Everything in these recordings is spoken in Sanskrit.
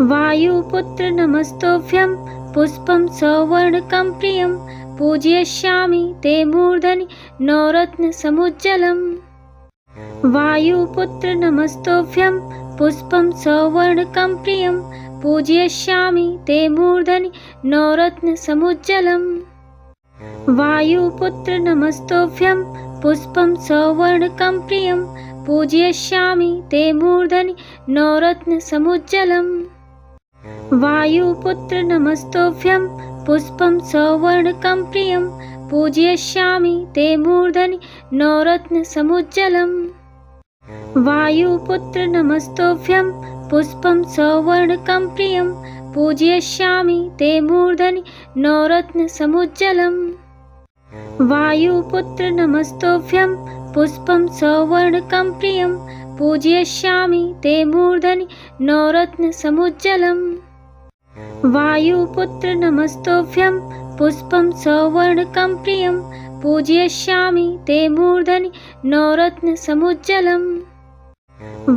वायुपुत्र नमस्तोभ्यं पुष्पं सवर्णकं प्रियं पूजयिष्यामि ते मूर्धनि नवरत्नसमुज्ज्वलम्। वायुपुत्र नमस्तोभ्यं पुष्पं सवर्णकं प्रियं पूजयिष्यामि ते मूर्धनि नवरत्नसमुज्ज्वलम्। वायुपुत्र नमस्तोभ्यं पुष्पं सवर्णकं प्रियं पूजयिष्यामि ते मूर्धनि नवरत्नसमुज्ज्वलम्। वायुपुत्र नमस्तोभ्यं पुष्पं सवर्णकं प्रियं पूजयिष्यामि ते मूर्धनि नवरत्नसमुज्ज्वलम्। वायुपुत्र नमस्तोभ्यं पुष्पं सवर्णकं प्रियं पूजयिष्यामि ते मूर्धनि नवरत्नसमुज्ज्वलम्। वायुपुत्र नमस्तोभ्यं पुष्पं सवर्णकं प्रियं पूजयिष्यामि ते मूर्धनि नवरत्नसमुज्ज्वलम्। वायुपुत्र नमस्तोभ्यं पुष्पं सवर्णकं प्रियं पूजयिष्यामि ते मूर्धनि नवरत्नसमुज्ज्वलम्।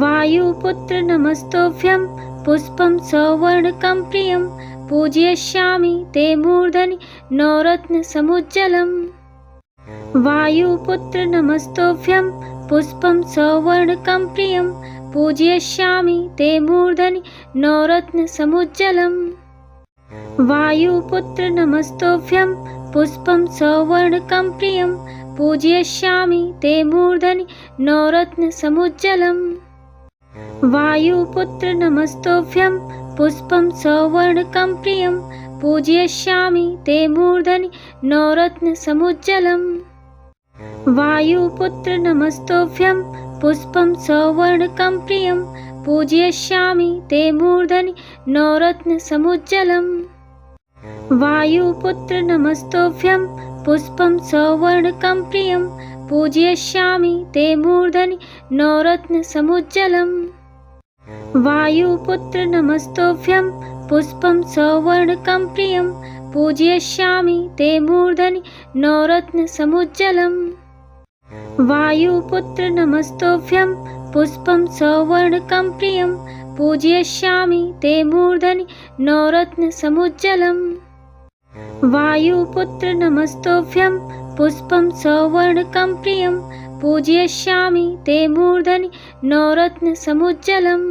वायुपुत्र नमस्तोभ्यं पुष्पं सवर्णकं प्रियं पूजयिष्यामि ते मूर्धनि नवरत्नसमुज्ज्वलम्। वायुपुत्र नमस्तोभ्यं पुष्पं सवर्णकं प्रियं पूजयिष्यामि ते मूर्धनि नवरत्नसमुज्ज्वलम्। वायुपुत्र नमस्तोभ्यं पुष्पं सवर्णकं प्रियं पूजयिष्यामि ते मूर्धनि नवरत्नसमुज्ज्वलम्। वायुपुत्र नमस्तोभ्यं पुष्पं सवर्णकं प्रियं पूजयिष्यामि ते मूर्धनि नवरत्नसमुज्ज्वलम्। वायुपुत्र नमस्तोभ्यं पुष्पं सवर्णकं प्रियं पूजयिष्यामि ते मूर्धनि नवरत्नसमुज्ज्वलम्। वायुपुत्र नमस्तोभ्यं पुष्पं सवर्णकं प्रियं पूजयिष्यामि ते मूर्धनि नवरत्नसमुज्ज्वलम्। वायुपुत्र नमस्तोभ्यं पुष्पं सवर्णकं प्रियं पूजयिष्यामि ते मूर्धनि नवरत्नसमुज्ज्वलम्। वायुपुत्र नमस्तोभ्यं पुष्पं सवर्णकं प्रियं पूजयिष्यामि ते मूर्धनि नवरत्नसमुज्ज्वलम्। वायुपुत्र नमस्तोभ्यं पुष्पं सवर्णकं प्रियं पूजयिष्यामि ते मूर्धनि नवरत्नसमुज्ज्वलम्।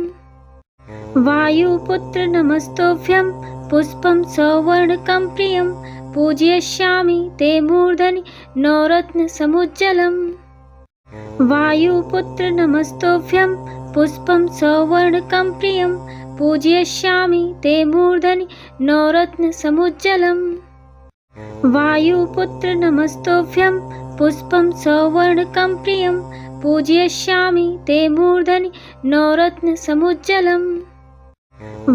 वायुपुत्र नमस्तोभ्यं पुष्पं सवर्णकं प्रियं पूजयिष्यामि ते मूर्धनि नवरत्नसमुज्ज्वलम्। वायुपुत्र नमस्तोभ्यं पुष्पं सवर्णकं प्रियं पूजयिष्यामि ते मूर्धनि नवरत्नसमुज्ज्वलम्। वायुपुत्र नमस्तोभ्यं पुष्पं सवर्णकं प्रियं पूजयिष्यामि ते मूर्धनि नवरत्नसमुज्ज्वलम्।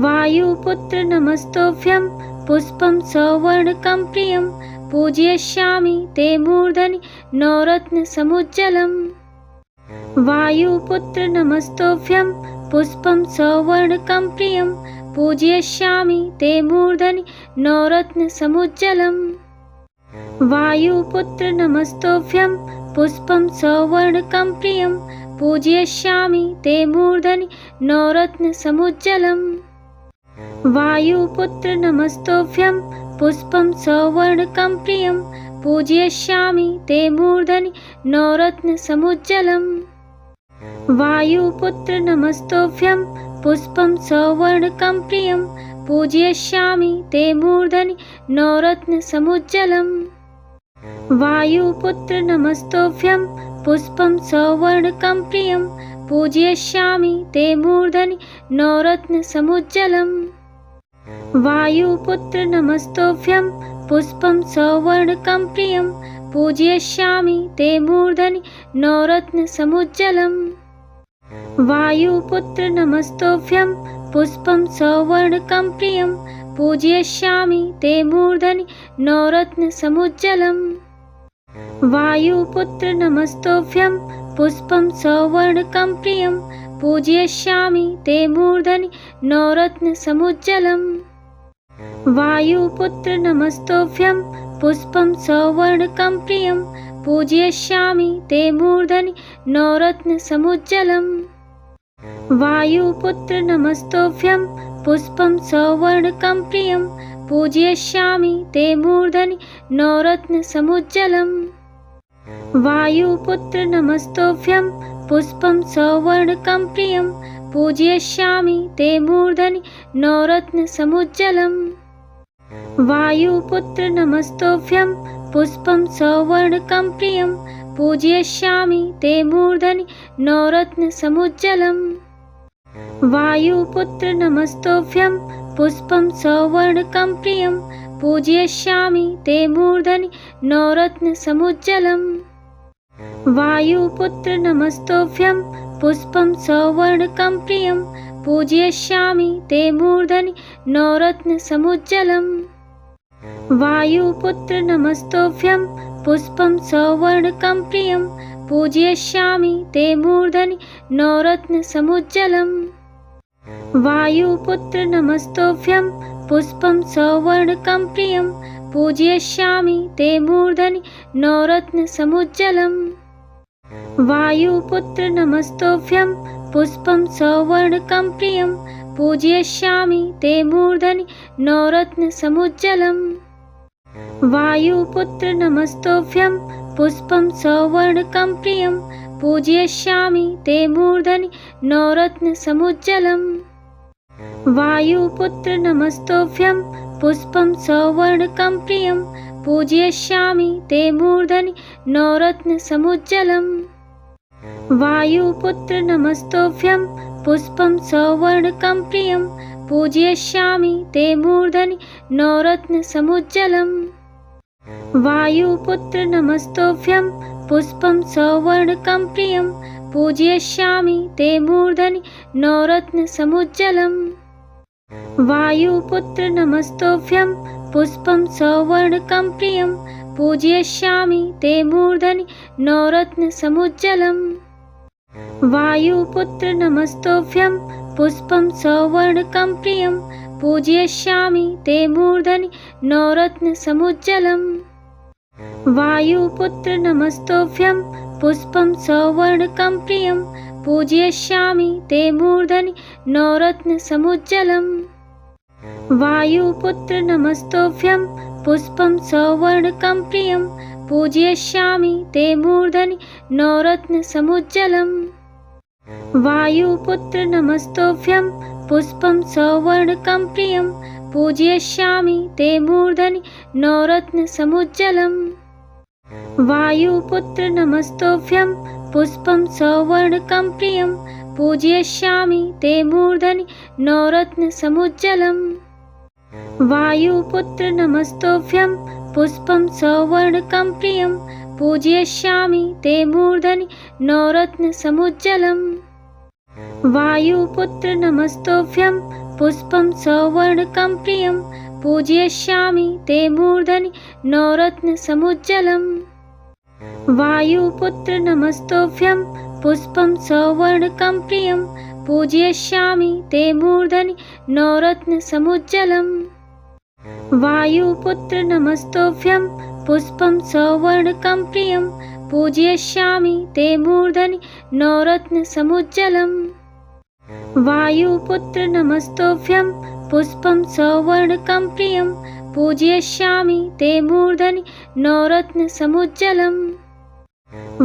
वायुपुत्र नमस्तोभ्यं पुष्पं सवर्णकं प्रियं पूजयिष्यामि ते मूर्धनि नवरत्नसमुज्ज्वलम्। वायुपुत्र नमस्तोभ्यं पुष्पं सवर्णकं प्रियं पूजयिष्यामि ते मूर्धनि नवरत्नसमुज्ज्वलम्। वायुपुत्र नमस्तोभ्यं पुष्पं सवर्णकं प्रियं पूजयिष्यामि ते मूर्धनि नवरत्नसमुज्ज्वलम्। वायुपुत्र नमस्तोभ्यं पुष्पं सवर्णकं प्रियं पूजयिष्यामि ते मूर्धनि नवरत्नसमुज्ज्वलम्। वायुपुत्र नमस्तोभ्यं पुष्पं सवर्णकं प्रियं पूजयिष्यामि ते मूर्धनि नवरत्नसमुज्ज्वलम्। वायुपुत्र नमस्तोभ्यं पुष्पं सवर्णकं प्रियं पूजयिष्यामि ते मूर्धनि नवरत्नसमुज्ज्वलम्। वायुपुत्र नमस्तोभ्यं पुष्पं सवर्णकं प्रियं पूजयिष्यामि ते मूर्धनि नवरत्नसमुज्ज्वलम्। वायुपुत्र नमस्तोभ्यं पुष्पं सवर्णकं प्रियं पूजयिष्यामि ते मूर्धनि नवरत्नसमुज्ज्वलम्। वायुपुत्र नमस्तोभ्यं पुष्पं सवर्णकं प्रियं पूजयिष्यामि ते मूर्धनि नवरत्नसमुज्ज्वलम्। वायुपुत्र नमस्तोभ्यं पुष्पं सवर्णकं प्रियं पूजयिष्यामि ते मूर्धनि नवरत्नसमुज्ज्वलम्। वायुपुत्र नमस्तोभ्यं पुष्पं सवर्णकं प्रियं पूजयिष्यामि ते मूर्धनि नवरत्नसमुज्ज्वलम्। वायुपुत्र नमस्तोऽभ्यं पुष्पं सवर्णकं प्रियं पूजयिष्यामि ते मूर्धनि नवरत्नसमुज्ज्वलम्। वायुपुत्र नमस्तोऽभ्यं पुष्पं सवर्णकं प्रियं पूजयिष्यामि ते मूर्धनि नवरत्नसमुज्ज्वलम्। वायुपुत्र नमस्तोऽभ्यं पुष्पं सवर्णकं प्रियं पूजयिष्यामि ते मूर्धनि नवरत्नसमुज्ज्वलम्। वायुपुत्र नमस्तोऽभ्यं पुष्पं सवर्णकं प्रियं पूजयिष्यामि ते मूर्धनि नवरत्नसमुज्ज्वलम्। वायुपुत्र नमस्तोऽभ्यं पुष्पं सवर्णकं प्रियं पूजयिष्यामि ते मूर्धनि नवरत्नसमुज्ज्वलम्। वायुपुत्र नमस्तोऽभ्यं पुष्पं सवर्णकं प्रियं पूजयिष्यामि ते मूर्धनि नवरत्नसमुज्ज्वलम्। वायुपुत्र नमस्तोऽभ्यं पुष्पं सवर्णकं प्रियं पूजयिष्यामि ते मूर्धनि नवरत्नसमुज्ज्वलम्। वायुपुत्र नमस्तोऽभ्यं पुष्पं सवर्णकं प्रियं पूजयिष्यामि ते मूर्धनि नवरत्नसमुज्ज्वलम्। वायुपुत्र नमस्तोऽभ्यं पुष्पं सवर्णकं प्रियं पूजयिष्यामि ते मूर्धनि नवरत्नसमुज्ज्वलम्। वायुपुत्र नमस्तोऽभ्यं पुष्पं सवर्णकं प्रियं पूजयिष्यामि ते मूर्धनि नवरत्नसमुज्ज्वलम्। वायुपुत्र नमस्तोऽभ्यं पुष्पं सवर्णकं प्रियं पूजयिष्यामि ते मूर्धनि नवरत्नसमुज्ज्वलम्। वायुपुत्र नमस्तोऽभ्यं पुष्पं सवर्णकं प्रियं पूजयिष्यामि ते मूर्धनि नवरत्नसमुज्ज्वलम्। वायुपुत्र नमस्तोऽभ्यं पुष्पं सवर्णकं प्रियं पूजयिष्यामि ते मूर्धनि नवरत्नसमुज्ज्वलम्। वायुपुत्र नमस्तोऽभ्यं पुष्पं सवर्णकं प्रियं पूजयिष्यामि ते मूर्धनि नवरत्नसमुज्ज्वलम्। वायुपुत्र नमस्तोऽभ्यं पुष्पं सवर्णकं प्रियं पूजयिष्यामि ते मूर्धनि नवरत्नसमुज्ज्वलम्। वायुपुत्र नमस्तोऽभ्यं पुष्पं सवर्णकं प्रियं पूजयिष्यामि ते मूर्धनि नवरत्नसमुज्ज्वलम्। वायुपुत्र नमस्तोऽभ्यं पुष्पं सवर्णकं प्रियं पूजयिष्यामि ते मूर्धनि नवरत्नसमुज्ज्वलम्। वायुपुत्र नमस्तोऽभ्यं पुष्पं सवर्णकं प्रियं पूजयिष्यामि ते मूर्धनि नवरत्नसमुज्ज्वलम्। वायुपुत्र नमस्तोऽभ्यं पुष्पं सवर्णकं प्रियं पूजयिष्यामि ते मूर्धनि नवरत्नसमुज्ज्वलम्। वायुपुत्र नमस्तोऽभ्यं पुष्पं सवर्णकं प्रियं पूजयिष्यामि ते मूर्धनि नवरत्नसमुज्ज्वलम्। वायुपुत्र नमस्तोऽभ्यं पुष्पं सवर्णकं प्रियं पूजयिष्यामि ते मूर्धनि नवरत्नसमुज्ज्वलम्। वायुपुत्र नमस्तोऽभ्यं पुष्पं सवर्णकं प्रियं पूजयिष्यामि ते मूर्धनि नवरत्नसमुज्ज्वलम्।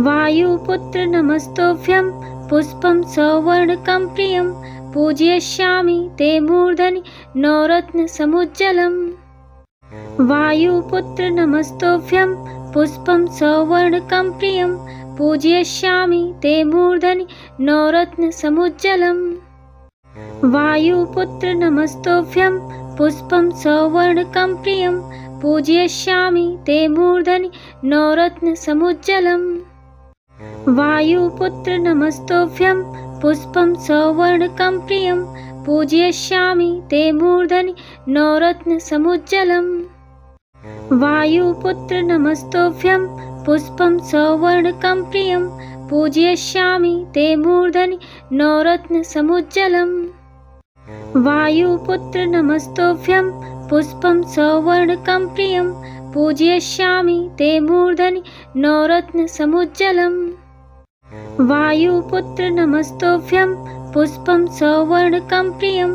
वायुपुत्र नमस्तोऽभ्यं पुष्पं सवर्णकं प्रियं पूजयिष्यामि ते मूर्धनि नवरत्नसमुज्ज्वलम्। वायुपुत्र नमस्तोऽभ्यं पुष्पं सवर्णकं प्रियं पूजयिष्यामि ते मूर्धनि नवरत्नसमुज्ज्वलम्। वायुपुत्र नमस्तोऽभ्यं पुष्पं सवर्णकं प्रियं पूजयिष्यामि ते मूर्धनि नवरत्नसमुज्ज्वलम्। वायुपुत्र नमस्तोऽभ्यं पुष्पं सवर्णकं प्रियं पूजयिष्यामि ते मूर्धनि नवरत्नसमुज्ज्वलम्। वायुपुत्र नमस्तोऽभ्यं पुष्पं सवर्णकं प्रियं पूजयिष्यामि ते मूर्धनि नवरत्नसमुज्ज्वलम्। वायुपुत्र नमस्तोऽभ्यं पुष्पं सवर्णकं प्रियं पूजयिष्यामि ते मूर्धनि नवरत्नसमुज्ज्वलम्। वायुपुत्र नमस्तोऽभ्यं पुष्पं सवर्णकं प्रियं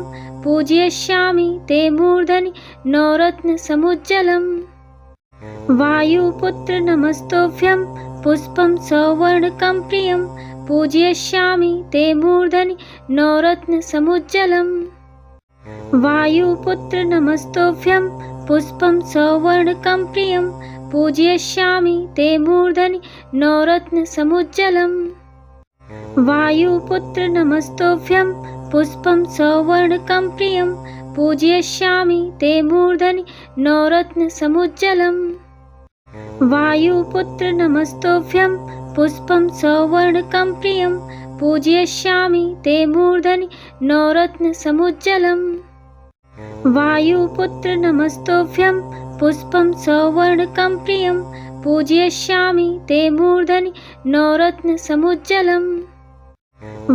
पूजयिष्यामि ते मूर्धनि नवरत्नसमुज्ज्वलम् वायुपुत्र नमस्तोऽभ्यं पुष्पं सौवर्णकं प्रियं पूजयिष्यामि ते मूर्धनि नवरत्नसमुज्ज्वलम् वायुपुत्र नमस्तोऽभ्यं पुष्पं सौवर्णकं प्रियं पूजयिष्यामि ते मूर्धनि नवरत्नसमुज्ज्वलम् वायुपुत्र नमस्तोऽभ्यं पुष्पं सौवर्णकं प्रियं पूजयिष्यामि ते मूर्धनि नवरत्नसमुज्ज्वलम् वायुपुत्र नमस्तोऽभ्यं पुष्पं सौवर्णकं प्रियं पूजयिष्यामि ते मूर्धनि नवरत्नसमुज्ज्वलम् वायुपुत्र नमस्तोऽभ्यं पुष्पं सौवर्णकं प्रियं पूजयिष्यामि ते मूर्धनि नवरत्नसमुज्ज्वलम्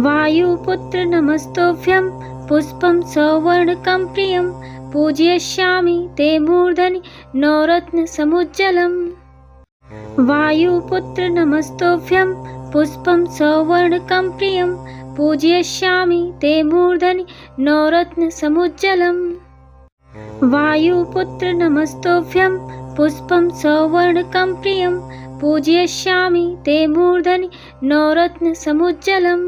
वायुपुत्र नमस्तोऽभ्यं पुष्पं सौवर्णकं प्रियं पूजयिष्यामि ते मूर्धनि नवरत्नसमुज्ज्वलम् वायुपुत्र नमस्तोऽभ्यं पुष्पं सौवर्णकं प्रियं पूजयिष्यामि ते मूर्धनि नवरत्नसमुज्ज्वलम् वायुपुत्र नमस्तोऽभ्यं पुष्पं सौवर्णकं प्रियं पूजयिष्यामि ते मूर्धनि नवरत्नसमुज्ज्वलम्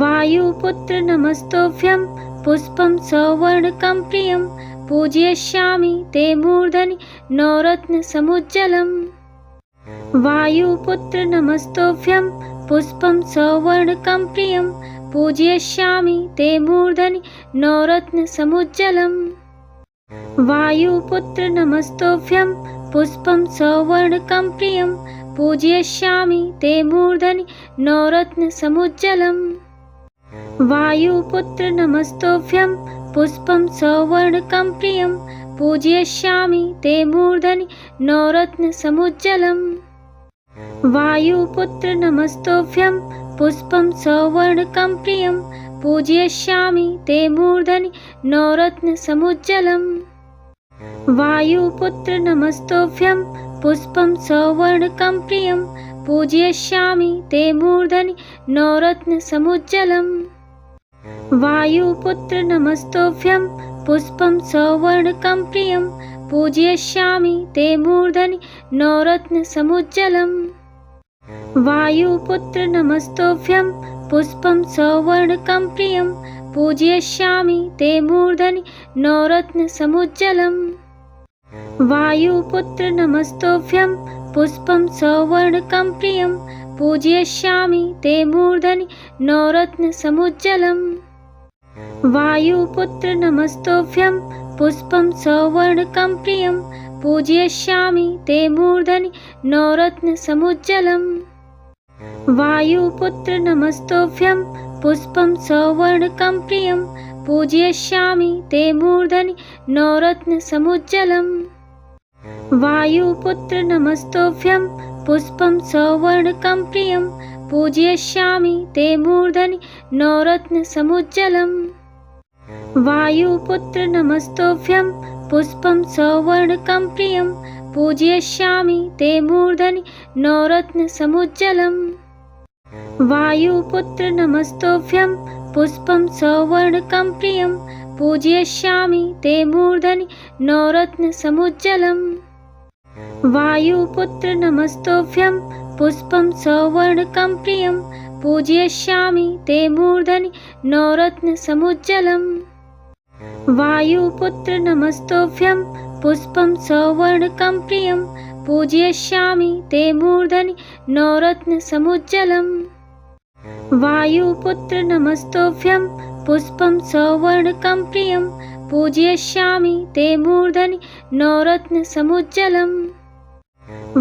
वायुपुत्र नमस्तोऽभ्यं पुष्पं सौवर्णकं प्रियं पूजयिष्यामि ते मूर्धनि नवरत्नसमुज्ज्वलम् वायुपुत्र नमस्तोऽभ्यं पुष्पं सौवर्णकं प्रियं पूजयिष्यामि ते मूर्धनि नवरत्नसमुज्ज्वलम् वायुपुत्र नमस्तोऽभ्यं पुष्पं सौवर्णकं प्रियं पूजयिष्यामि ते मूर्धनि नवरत्नसमुज्ज्वलम् वायुपुत्र नमस्तोऽभ्यं पुष्पं सौवर्णकं प्रियं पूजयिष्यामि ते मूर्धनि नवरत्नसमुज्ज्वलम् वायुपुत्र नमस्तोऽभ्यं पुष्पं सौवर्णकं प्रियं पूजयिष्यामि ते मूर्धनि नवरत्नसमुज्ज्वलम् वायुपुत्र नमस्तोऽभ्यं पुष्पं सौवर्णकं प्रियं पूजयिष्यामि ते मूर्धनि नवरत्नसमुज्ज्वलम् वायुपुत्र नमस्तोऽभ्यं पुष्पं सौवर्णकं प्रियं पूजयिष्यामि ते मूर्धनि नवरत्नसमुज्ज्वलम् वायुपुत्र नमस्तोऽभ्यं पुष्पं सौवर्णकं प्रियं पूजयिष्यामि ते मूर्धनि नवरत्नसमुज्ज्वलम् वायुपुत्र नमस्तोऽभ्यं पुष्पं सौवर्णकं प्रियं पूजयिष्यामि ते मूर्धनि नवरत्नसमुज्ज्वलम् वायुपुत्र नमस्तोऽभ्यं पुष्पं सौवर्णकं प्रियं पूजयिष्यामि ते मूर्धनि नवरत्नसमुज्ज्वलम् वायुपुत्र नमस्तोऽभ्यं पुष्पं सौवर्णकं प्रियं पूजयिष्यामि ते मूर्धनि नवरत्नसमुज्ज्वलम् वायुपुत्र नमस्तोऽभ्यं पुष्पं सौवर्णकं प्रियं पूजयिष्यामि ते मूर्धनि नवरत्नसमुज्ज्वलम् वायुपुत्र नमस्तोऽभ्यं पुष्पं सौवर्णकं प्रियं पूजयिष्यामि ते मूर्धनि नवरत्नसमुज्ज्वलम् वायुपुत्र नमस्तोऽभ्यं पुष्पं सौवर्णकं प्रियं पूजयिष्यामि ते मूर्धनि नवरत्नसमुज्ज्वलम् वायुपुत्र नमस्तोऽभ्यं पुष्पं सौवर्णकं प्रियं पूजयिष्यामि ते मूर्धनि नवरत्नसमुज्ज्वलम् वायुपुत्र नमस्तोऽभ्यं पुष्पं सौवर्णकं प्रियं पूजयिष्यामि ते मूर्धनि नवरत्नसमुज्ज्वलम् वायुपुत्र नमस्तोऽभ्यं पुष्पं सौवर्णकं प्रियं पूजयिष्यामि ते मूर्धनि नवरत्नसमुज्ज्वलम्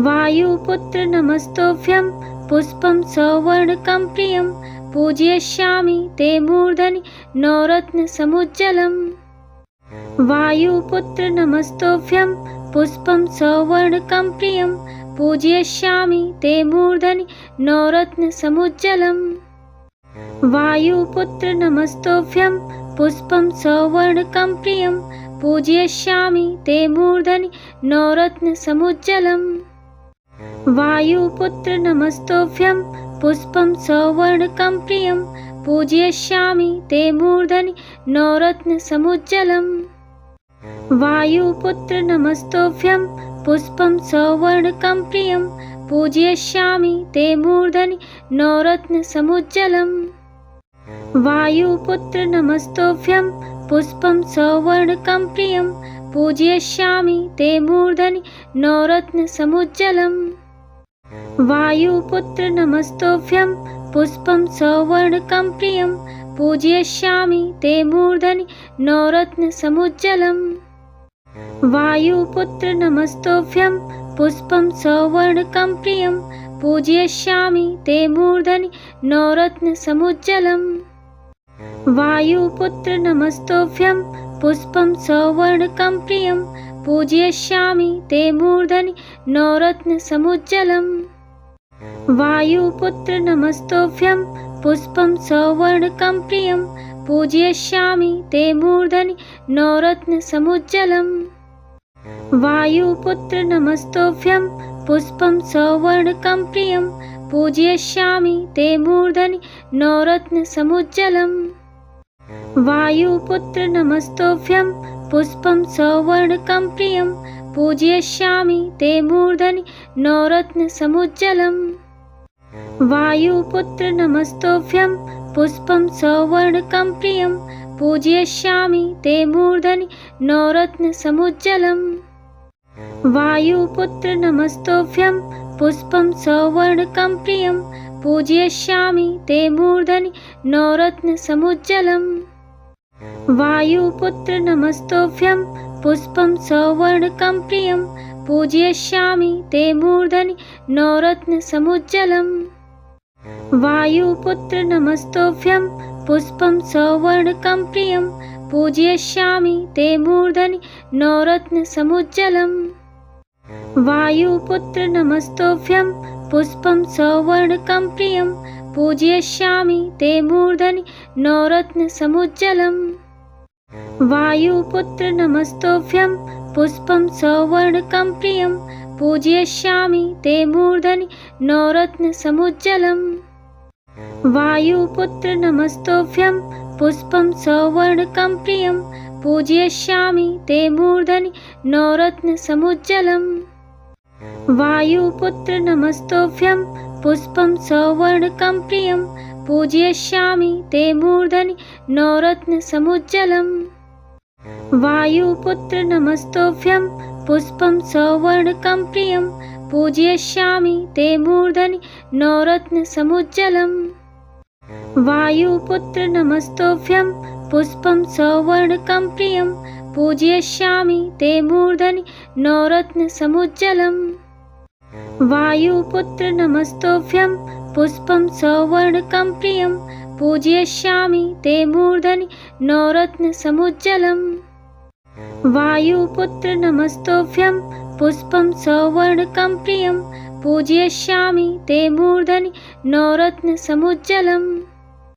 वायुपुत्र नमस्तोऽभ्यं पुष्पं सौवर्णकं प्रियं पूजयिष्यामि ते मूर्धनि नवरत्नसमुज्ज्वलम् वायुपुत्र नमस्तोऽभ्यं पुष्पं सौवर्णकं प्रियं पूजयिष्यामि ते मूर्धनि नवरत्नसमुज्ज्वलम् वायुपुत्र नमस्तोऽभ्यं पुष्पं सौवर्णकं प्रियं पूजयिष्यामि ते मूर्धनि नवरत्नसमुज्ज्वलम् वायुपुत्र नमस्तोऽभ्यं पुष्पं सौवर्णकं प्रियं पूजयिष्यामि ते मूर्धनि नवरत्नसमुज्ज्वलम्। वायुपुत्र नमस्तोऽभ्यं पुष्पं सौवर्णकं प्रियं पूजयिष्यामि ते मूर्धनि नवरत्नसमुज्ज्वलम्। वायुपुत्र नमस्तोऽभ्यं पुष्पं सौवर्णकं प्रियं पूजयिष्यामि ते मूर्धनि नवरत्नसमुज्ज्वलम्। वायुपुत्र नमस्तोऽभ्यं पुष्पं सौवर्णकं प्रियं पूजयिष्यामि ते मूर्धनि नवरत्नसमुज्ज्वलम्। वायुपुत्र नमस्तोऽभ्यं पुष्पं सौवर्णकं प्रियं पूजयिष्यामि ते मूर्धनि नवरत्नसमुज्ज्वलम्। वायुपुत्र नमस्तोऽभ्यं पुष्पं सौवर्णकं प्रियं पूजयिष्यामि ते मूर्धनि नवरत्नसमुज्ज्वलम्। वायुपुत्र नमस्तोऽभ्यं पुष्पं सौवर्णकं प्रियं पूजयिष्यामि ते मूर्धनि नवरत्नसमुज्ज्वलम्। वायुपुत्र नमस्तोऽभ्यं पुष्पं सौवर्णकं प्रियं पूजयिष्यामि ते मूर्धनि नवरत्नसमुज्ज्वलम्। वायुपुत्र नमस्तोऽभ्यं पुष्पं सौवर्णकं प्रियं पूजयिष्यामि ते मूर्धनि नवरत्नसमुज्ज्वलम्। वायुपुत्र नमस्तोऽभ्यं पुष्पं सौवर्णकं प्रियं पूजयिष्यामि ते मूर्धनि नवरत्नसमुज्ज्वलम्। वायुपुत्र नमस्तोऽभ्यं पुष्पं सौवर्णकं प्रियं पूजयिष्यामि ते मूर्धनि नवरत्नसमुज्ज्वलम्। वायुपुत्र नमस्तोऽभ्यं पुष्पं सौवर्णकं प्रियं पूजयिष्यामि ते मूर्धनि नवरत्नसमुज्ज्वलम्। वायुपुत्र नमस्तोऽभ्यं पुष्पं सौवर्णकं प्रियं पूजयिष्यामि ते मूर्धनि नवरत्नसमुज्ज्वलम्। वायुपुत्र नमस्तोऽभ्यं पुष्पं सौवर्णकं प्रियं पूजयिष्यामि ते मूर्धनि नवरत्नसमुज्ज्वलम्। वायुपुत्र नमस्तोऽभ्यं पुष्पं सौवर्णकं प्रियं पूजयिष्यामि ते मूर्धनि नवरत्नसमुज्ज्वलम्। वायुपुत्र नमस्तोऽभ्यं पुष्पं सौवर्णकं प्रियं पूजयिष्यामि ते मूर्धनि नवरत्नसमुज्ज्वलम्। वायुपुत्र नमस्तोऽभ्यं पुष्पं सौवर्णकं प्रियं पूजयिष्यामि ते मूर्धनि नवरत्नसमुज्ज्वलम्। वायुपुत्र नमस्तोऽभ्यं पुष्पं सौवर्णकं प्रियं पूजयिष्यामि ते मूर्धनि नवरत्नसमुज्ज्वलम्। वायुपुत्र नमस्तोऽभ्यं पुष्पं सौवर्णकं प्रियं पूजयिष्यामि ते मूर्धनि नवरत्नसमुज्ज्वलम्। वायुपुत्र नमस्तोऽभ्यं पुष्पं सौवर्णकं प्रियं पूजयिष्यामि ते मूर्धनि नवरत्नसमुज्ज्वलम्। वायुपुत्र नमस्तोऽभ्यं पुष्पं सौवर्णकं प्रियं पूजयिष्यामि ते मूर्धनि नवरत्नसमुज्ज्वलम्।